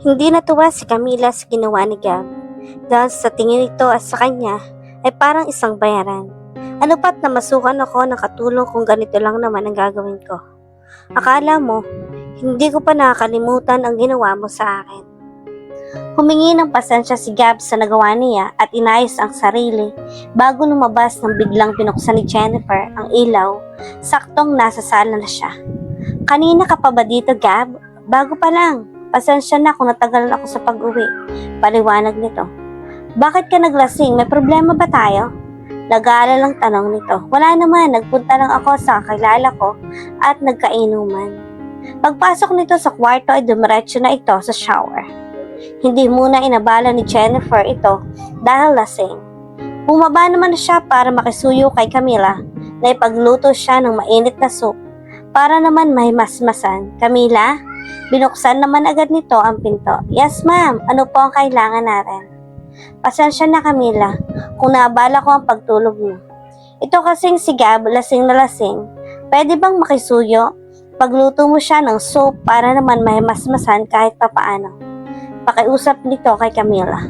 Hindi natuwa si Camila sa ginawa ni Gab dahil sa tingin nito at sa kanya ay parang isang bayaran. Ano pat na masukan ako ng katulong kung ganito lang naman ang gagawin ko. Akala mo, hindi ko pa nakakalimutan ang ginawa mo sa akin. Humingi ng pasensya si Gab sa nagawa niya at inayos ang sarili bago lumabas nang biglang pinuksan ni Jennifer ang ilaw, saktong nasa sala na siya. Kanina ka pa ba dito, Gab? Bago pa lang. Pasensya na kung natagalan ako sa pag-uwi. Paliwanag nito. Bakit ka naglasing? May problema ba tayo? Nag-aalalang tanong nito. Wala naman, nagpunta lang ako sa kakilala ko at nagkainuman. Pagpasok nito sa kwarto ay dumiretso na ito sa shower. Hindi muna inabala ni Jennifer ito dahil lasing. Bumaba naman siya para makisuyo kay Camila na ipagluto siya ng mainit na soup para naman mahimasmasan. Camila, binuksan naman agad nito ang pinto. Yes ma'am, ano po ang kailangan natin? Pasensya na Camila, kung naabala ko ang pagtulog mo. Ito kasing si Gab, lasing na lasing. Pwede bang makisuyo? Pagluto mo siya ng soup para naman mahimasmasan kahit papaano. Pakiusap nito kay Camila.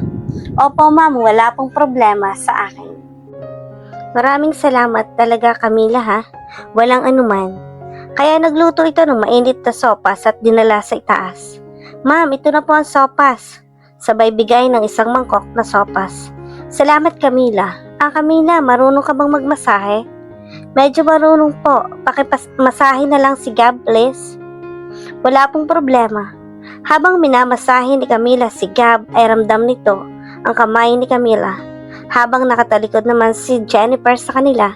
Opo ma'am, wala pong problema sa akin. Maraming salamat talaga Camila ha. Walang anuman. Kaya nagluto ito ng mainit na sopas at dinala sa itaas. Ma'am, ito na po ang sopas. Sabay bigay ng isang mangkok na sopas. Salamat Camila. Camila, marunong ka bang magmasahe? Medyo marunong po. Pakimasahe na lang si Gab, please. Wala pong problema. Habang minamasahe ni Camila si Gab ay ramdam nito ang kamay ni Camila. Habang nakatalikod naman si Jennifer sa kanila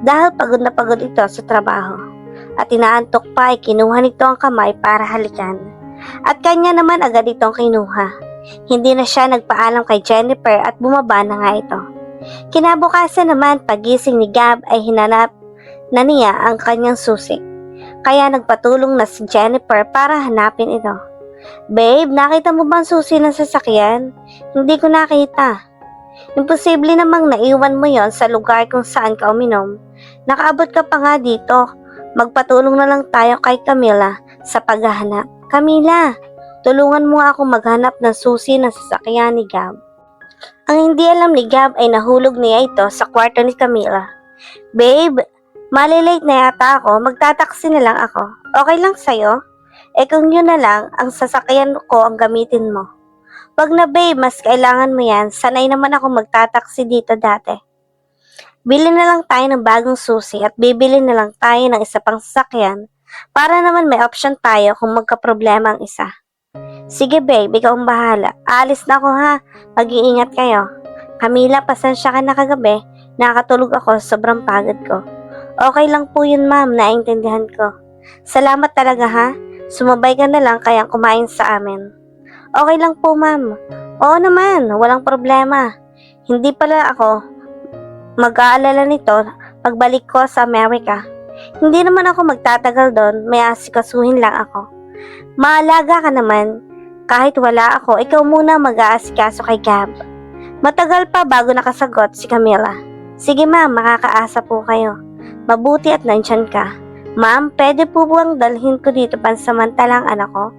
dahil pagod na pagod ito sa trabaho. At inaantok pa ay kinuha nito ang kamay para halikan. At kanya naman agad itong kinuha. Hindi na siya nagpaalam kay Jennifer at bumaba na nga ito. Kinabukasan naman pagising ni Gab ay hinanap na niya ang kanyang susi. Kaya nagpatulong na si Jennifer para hanapin ito. Babe, nakita mo ba ang susi ng sasakyan? Hindi ko nakita. Imposible namang naiwan mo yon sa lugar kung saan ka uminom. Nakaabot ka pa nga dito. Magpatulong na lang tayo kay Camila sa paghahanap. Camila, tulungan mo ako maghanap ng susi ng sasakyan ni Gab. Ang hindi alam ni Gab ay nahulog niya ito sa kwarto ni Camila. Babe, malilate na yata ako. Magtataksi na lang ako. Okay lang sa'yo? Kung yun na lang, ang sasakyan ko ang gamitin mo. Wag na babe, mas kailangan mo yan. Sanay naman ako magtataksi dito dati. Bili na lang tayo ng bagong susi at bibili na lang tayo ng isa pang sasakyan para naman may option tayo kung magka-problema ang isa. Sige babe, ikaw ang bahala. Aalis na ako ha. Mag-iingat kayo. Camila, pasensya ka na kagabi. Nakatulog ako, sobrang pagod ko. Okay lang po yun ma'am, naintindihan ko. Salamat talaga ha. Sumabay ka na lang kaya kumain sa amin. Okay lang po ma'am. Oo naman, walang problema. Hindi pala ako mag-aalala nito pagbalik ko sa Amerika. Hindi naman ako magtatagal doon, may asikasuhin lang ako. Maalaga ka naman. Kahit wala ako, ikaw muna mag-aasikaso kay Gab. Matagal pa bago nakasagot si Camila. Sige ma'am, makakaasa po kayo. Mabuti at nandyan ka. Ma'am, pwede po bang dalhin ko dito pansamantalang anak ko?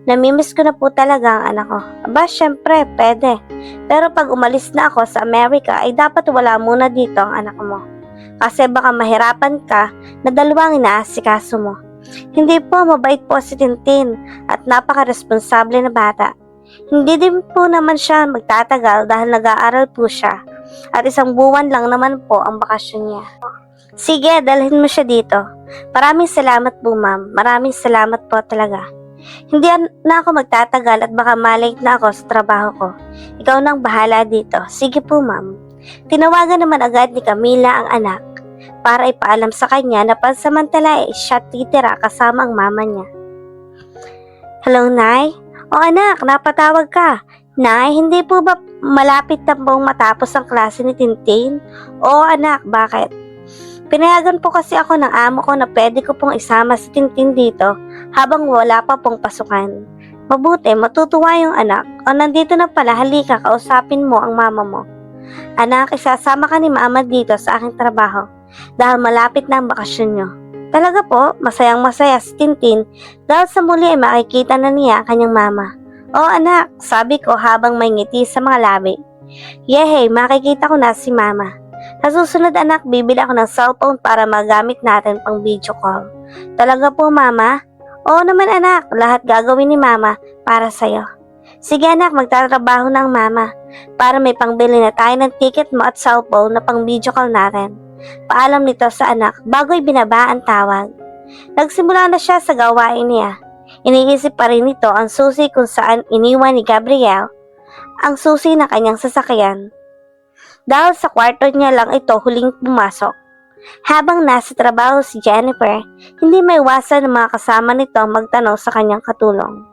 Namimiss ko na po talaga ang anak ko. Aba, syempre, pwede. Pero pag umalis na ako sa Amerika, ay dapat wala muna dito ang anak mo. Kasi baka mahirapan ka na dalawang inaasikaso mo. Hindi po, mabait po si Tintin at napaka-responsable na bata. Hindi din po naman siya magtatagal dahil nag-aaral po siya. At 1 buwan lang naman po ang bakasyon niya. Sige, dalhin mo siya dito. Maraming salamat po ma'am. Maraming salamat po talaga. Hindi na ako magtatagal at baka malate na ako sa trabaho ko. Ikaw nang bahala dito. Sige po ma'am. Tinawagan naman agad ni Camila ang anak para ipaalam sa kanya na pansamantala siya titira kasama ang mama niya. Hello Nay? O anak, napatawag ka. Nay, hindi po ba malapit na pong matapos ang klase ni Tintin? O anak, bakit? Pinayagan po kasi ako ng amo ko na pwede ko pong isama si Tintin dito habang wala pa pong pasukan. Mabuti, matutuwa yung anak. O nandito na pala, halika, kausapin mo ang mama mo. Anak, isasama ka ni mama dito sa aking trabaho dahil malapit na ang bakasyon nyo. Talaga po, masayang masaya si Tintin dahil sa muli ay makikita na niya ang kanyang mama. Oo anak, sabi ko habang may ngiti sa mga labi. Yehey, makikita ko na si mama. Sa susunod anak, bibili ako ng cellphone para magamit natin pang video call. Talaga po mama? Oo naman anak, lahat gagawin ni mama para sa'yo. Sige anak, magtatrabaho ng mama para may pangbili na tayo ng ticket mo at cellphone na pang video call natin. Paalam nito sa anak bago ibinaba ang tawag. Nagsimula na siya sa gawain niya. Iniisip pa rin nito ang susi kung saan iniwan ni Gabriel ang susi ng kanyang sasakyan. Dahil sa kwarto niya lang ito huling pumasok. Habang nasa trabaho si Jennifer, hindi maiwasan ng mga kasama nito magtanong sa kanyang katulong.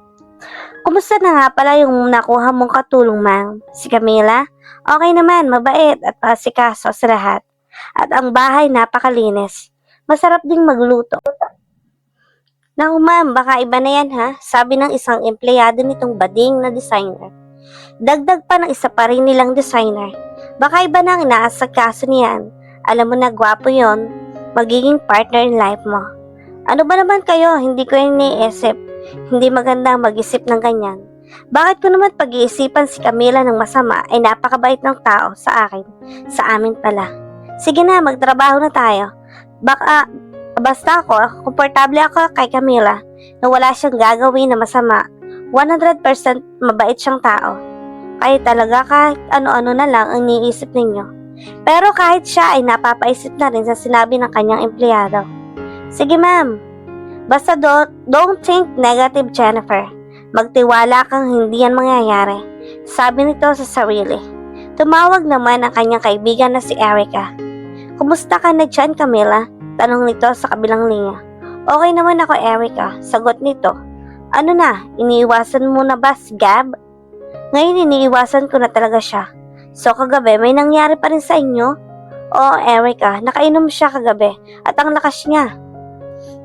Kumusta na nga pala yung nakuha mong katulong, ma'am? Si Camila? Okay naman, mabait at pasikaso sa lahat. At ang bahay napakalinis. Masarap ding magluto. Naku ma'am, baka iba na yan ha, sabi ng isang empleyado nitong bading na designer. Dagdag pa ng isa pa rin nilang designer. Baka iba na ang inaasakaso niyan. Alam mo na gwapo yon, magiging partner in life mo. Ano ba naman kayo, hindi ko yung iniisip. Hindi maganda mag-isip ng ganyan. Bakit ko naman pag-iisipan si Camila ng masama ay napakabait ng tao sa akin, sa amin pala. Sige na, magtrabaho na tayo. Basta ako, komportable ako kay Camila na wala siyang gagawin na masama. 100% mabait siyang tao. Kaya talaga kahit ano-ano na lang ang iniisip ninyo. Pero kahit siya ay napapaisip na rin sa sinabi ng kanyang empleyado. Sige ma'am, basta don't think negative Jennifer. Magtiwala kang hindi yan mangyayari. Sabi nito sa sarili. Tumawag naman ang kanyang kaibigan na si Erica. Kumusta ka na dyan Camila? Tanong nito sa kabilang linya. Okay naman ako Erica, sagot nito. Ano na, iniiwasan mo na ba si Gab? Ngayon iniiwasan ko na talaga siya. So kagabi may nangyari pa rin sa inyo? Oo Erica, nakainom siya kagabi at ang lakas niya.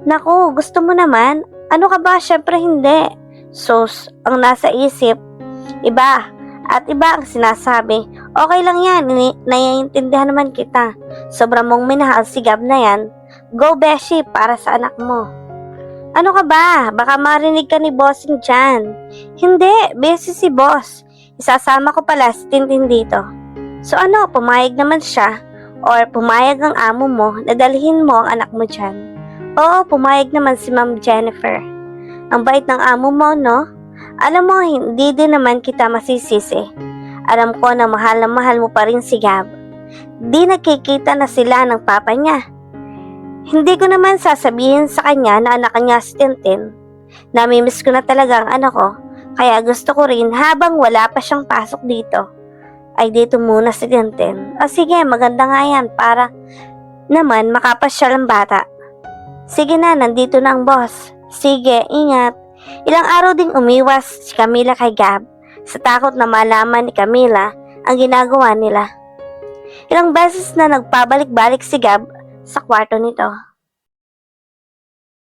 Naku, gusto mo naman? Ano ka ba? Syempre hindi. Sus, ang nasa isip, iba. At iba ang sinasabi. Okay lang yan, naiintindihan naman kita. Sobrang mong minahal si Gab na yan. Go Beshi para sa anak mo. Ano ka ba? Baka marinig ka ni bossing dyan. Hindi, busy si boss. Isasama ko pala si Tintin dito. So ano, pumayag naman siya? Or pumayag ang amo mo na dalhin mo ang anak mo dyan? Oo, pumayag naman si Ma'am Jennifer. Ang bait ng amo mo, no? Alam mo, hindi din naman kita masisisi. Alam ko na mahal mo pa rin si Gab. Di nakikita na sila ng papa niya. Hindi ko naman sasabihin sa kanya na anak niya si Tintin. Namimiss ko na talaga ang anak ko, kaya gusto ko rin habang wala pa siyang pasok dito, ay dito muna si Tintin. O sige, maganda nga yan para naman makapasyal ang bata. Sige na, nandito na ang boss. Sige, ingat. Ilang araw ding umiwas si Camila kay Gab sa takot na malaman ni Camila ang ginagawa nila. Ilang beses na nagpabalik-balik si Gab sa kwarto nito.